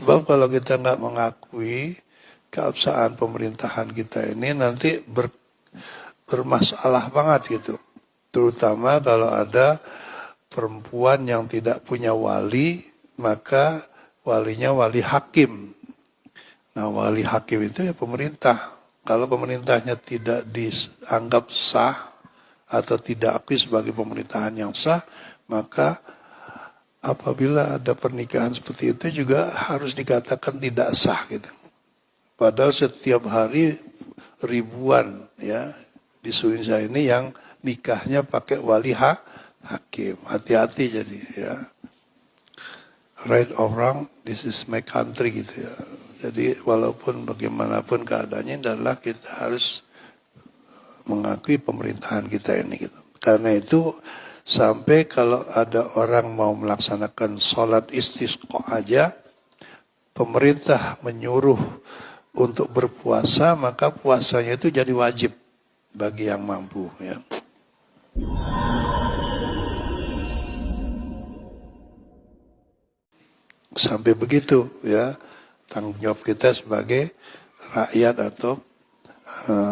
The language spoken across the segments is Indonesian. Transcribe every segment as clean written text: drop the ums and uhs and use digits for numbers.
Sebab kalau kita nggak mengakui keabsahan pemerintahan kita ini nanti bermasalah banget gitu. Terutama kalau ada perempuan yang tidak punya wali, maka walinya wali hakim. Nah, wali hakim itu ya pemerintah. Kalau pemerintahnya tidak dianggap sah atau tidak akui sebagai pemerintahan yang sah, maka apabila ada pernikahan seperti itu juga harus dikatakan tidak sah gitu. Padahal setiap hari ribuan ya di Indonesia ini yang nikahnya pakai wali hakim. Hati-hati jadi ya. Right or wrong, this is my country gitu ya. Jadi walaupun bagaimanapun keadaannya adalah kita harus mengakui pemerintahan kita ini gitu. Karena itu sampai kalau ada orang mau melaksanakan sholat istisqa aja, pemerintah menyuruh untuk berpuasa, maka puasanya itu jadi wajib bagi yang mampu ya. Sampai begitu ya tanggung jawab kita sebagai rakyat atau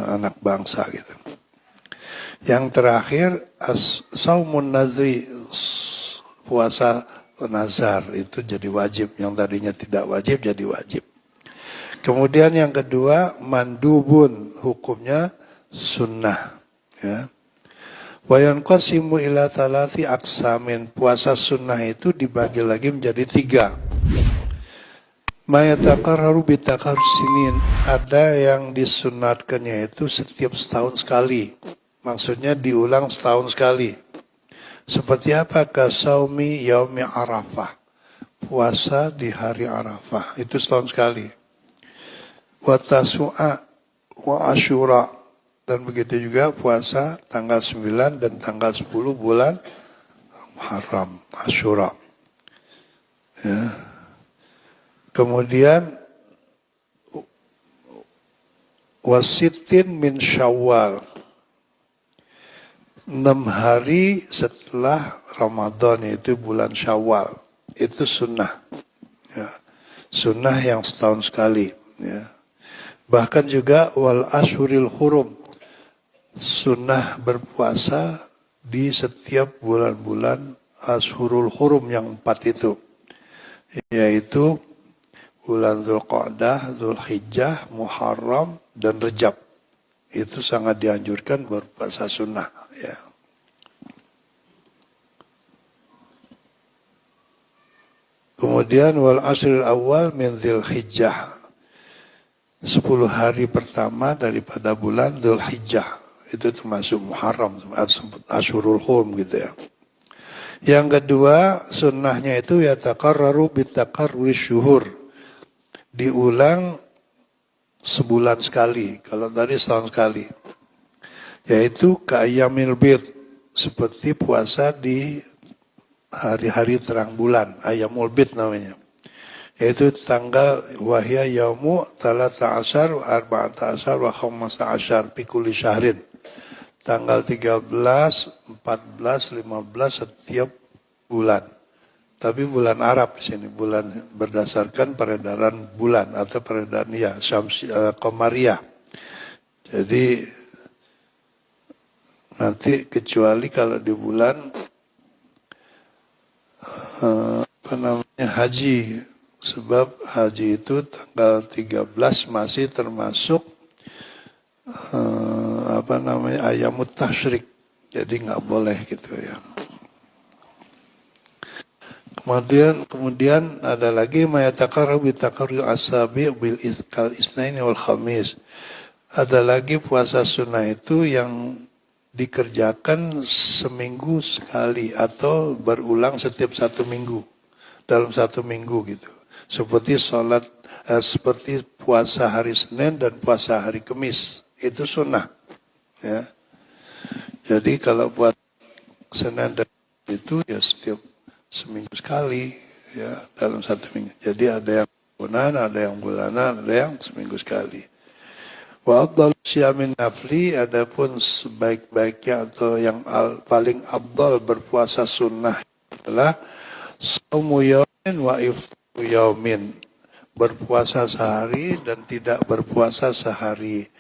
anak bangsa gitu. Yang terakhir saumun nazri, puasa nazar itu jadi wajib, yang tadinya tidak wajib jadi wajib. Kemudian yang kedua mandubun, hukumnya sunnah ya. Wa yanqasimu ila thalathi aqsamin, puasa sunnah itu dibagi lagi menjadi 3. Mayatakarraru bitaqarsinin, ada yang disunatkannya itu setiap setahun sekali. Maksudnya diulang setahun sekali. Seperti apa? Kasaumi yaumi Arafah, puasa di hari Arafah, itu setahun sekali. Wa tasu'a wa asyura, dan begitu juga puasa tanggal 9 dan tanggal 10 bulan Muharram, Asyura. Ya. Kemudian wasitin min Syawal, 6 hari setelah Ramadan, yaitu bulan Syawal, itu sunnah ya. Sunnah yang setahun sekali ya. Bahkan juga wal ashuril hurum, sunnah berpuasa di setiap bulan-bulan ashurul hurum yang 4 itu, yaitu bulan Dzulqa'dah, Dzulhijjah, Muharram, dan Rejab. Itu sangat dianjurkan berpuasa sunnah ya. Kemudian wal asril awal min Dzulhijjah, 10 hari pertama daripada bulan Dzulhijjah, itu termasuk Muharram, Asyurul Hurum gitu ya. Yang kedua sunnahnya itu yatakarraru bitakarruri syuhur, diulang sebulan sekali, kalau tadi setahun sekali, yaitu ka'ayyamil bid, seperti puasa di hari-hari terang bulan, ayyamul bid namanya, yaitu tanggal wahya yaumu 13 wa 14 wa 15 fi kulli syahrin, tanggal 13, 14, 15 setiap bulan. Tapi bulan Arab di sini, bulan berdasarkan peredaran bulan atau peredaran ya Qamariyah. Jadi nanti kecuali kalau di bulan haji, sebab haji itu tanggal 13 masih termasuk ayamut tasyrik, jadi nggak boleh gitu ya. Kemudian ada lagi mayatakarrabu bitaqarrul asabi bil kal isnaini wal khamis. Ada lagi puasa sunnah itu yang dikerjakan seminggu sekali atau berulang setiap 1 minggu, dalam 1 minggu gitu. Seperti seperti puasa hari Senin dan puasa hari Kamis, itu sunnah ya. Jadi kalau puasa Senin dan itu ya setiap seminggu sekali ya, dalam 1 minggu. Jadi ada yang bulanan, ada yang seminggu sekali. Wa afdal syamin nafli, adapun sebaik-baiknya atau yang paling afdal berpuasa sunnah adalah saumu yaumin wa iftaru yaumin, berpuasa sehari dan tidak berpuasa sehari.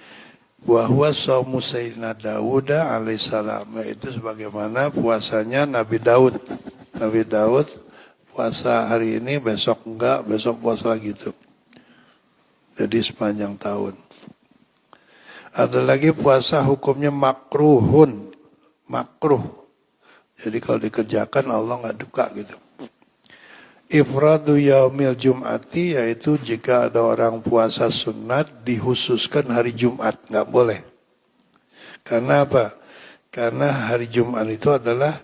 Wa huwa shaumu sayyidina Daud alaihissalam, itu sebagaimana puasanya Nabi Daud. Nabi Daud puasa hari ini, besok enggak, besok puasa lagi itu. Jadi sepanjang tahun. Ada lagi puasa hukumnya makruhun, makruh. Jadi kalau dikerjakan Allah nggak duka gitu. Ifradu yaumil jum'ati, yaitu jika ada orang puasa sunat dikhususkan hari Jumat, nggak boleh. Karena apa? Karena hari Jumat itu adalah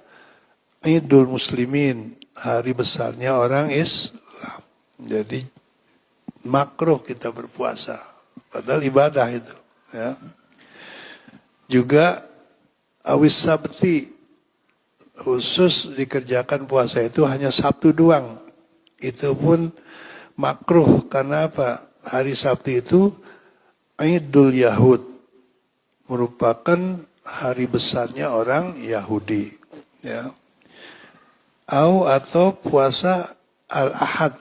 Idul Muslimin, hari besarnya orang Islam. Jadi makruh kita berpuasa, padahal ibadah itu. Ya. Juga awis sabti, khusus dikerjakan puasa itu hanya Sabtu doang. Itu pun makruh, karena apa? Hari Sabtu itu Idul Yahud, merupakan hari besarnya orang Yahudi. Ya. Atau puasa Al-Ahad,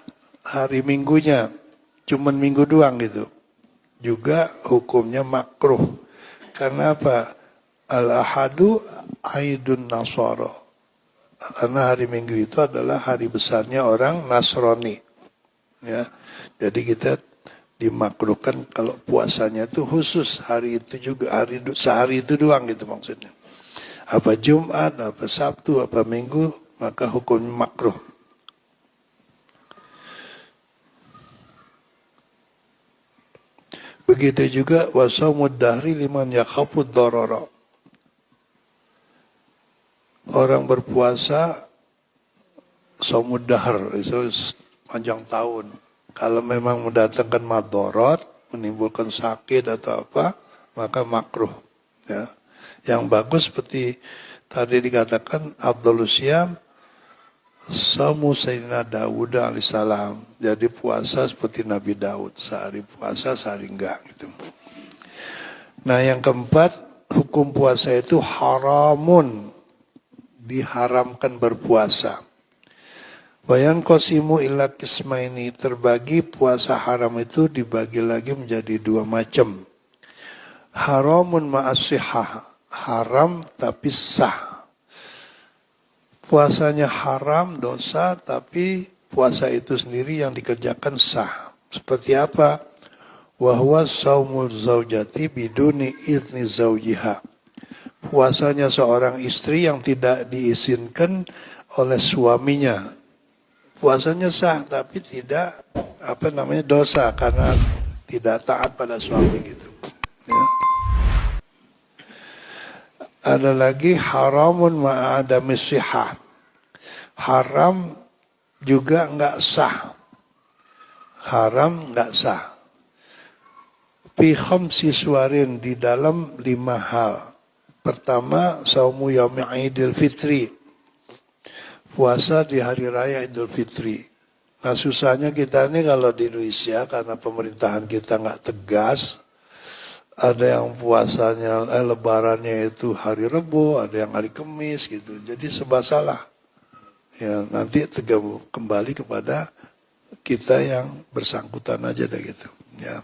hari Minggunya, cuman Minggu doang gitu. Juga hukumnya makruh. Karena apa? Al-Ahadu Aidun Nasara. Karena hari Minggu itu adalah hari besarnya orang Nasrani. Ya. Jadi kita dimakruhkan kalau puasanya itu khusus hari itu juga, sehari itu doang gitu maksudnya. Apa Jumat, apa Sabtu, apa Minggu, maka hukumnya makruh. Begitu juga wasaumud dahri liman yakhafud darara. Orang berpuasa saumud dahr itu panjang tahun. Kalau memang mendatangkan madorot, menimbulkan sakit atau apa, maka makruh. Ya. Yang bagus seperti tadi dikatakan Abdul Syam Saumu Sayyidina Daud alaihissalam. Jadi puasa seperti Nabi Daud, sehari puasa, sehari enggak gitu. Nah yang keempat, hukum puasa itu haramun, diharamkan berpuasa. Bayan qasimu illa qismaini, terbagi puasa haram itu dibagi lagi menjadi dua macam. Haramun ma'asihah, haram tapi sah. Puasanya haram, dosa, tapi puasa itu sendiri yang dikerjakan sah. Seperti apa? Wa huwa shaumul zaujati biduni idzni zaujiha. Puasanya seorang istri yang tidak diizinkan oleh suaminya. Puasanya sah tapi tidak dosa karena tidak taat pada suami gitu. Ya. Ada lagi haramun ma'adami sihah. Haram juga enggak sah. Haram enggak sah. Fi khamsi suwarin, di dalam 5 hal. Pertama, saumu yaumi Idul Fitri. Puasa di hari raya Idul Fitri. Nah susahnya kita ini kalau di Indonesia karena pemerintahan kita nggak tegas, ada yang puasanya lebarannya itu hari Rebo, ada yang hari Kamis gitu. Jadi serba salah. Ya nanti kembali kepada kita yang bersangkutan aja deh gitu. Ya.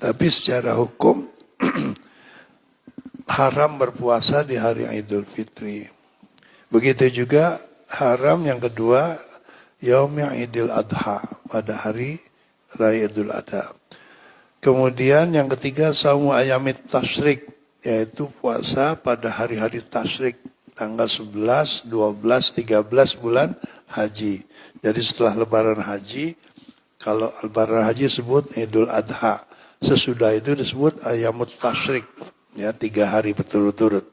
Tapi secara hukum haram berpuasa di hari Idul Fitri. Begitu juga haram yang kedua, Yaumi Idul Adha, pada hari Raya Idul Adha. Kemudian yang ketiga, Saumu Ayamit Tasyrik, yaitu puasa pada hari-hari tasyrik, tanggal 11, 12, 13 bulan haji. Jadi setelah lebaran haji, kalau lebaran haji disebut Idul Adha. Sesudah itu disebut Ayamut Tasyrik. Ya, 3 hari berturut-turut.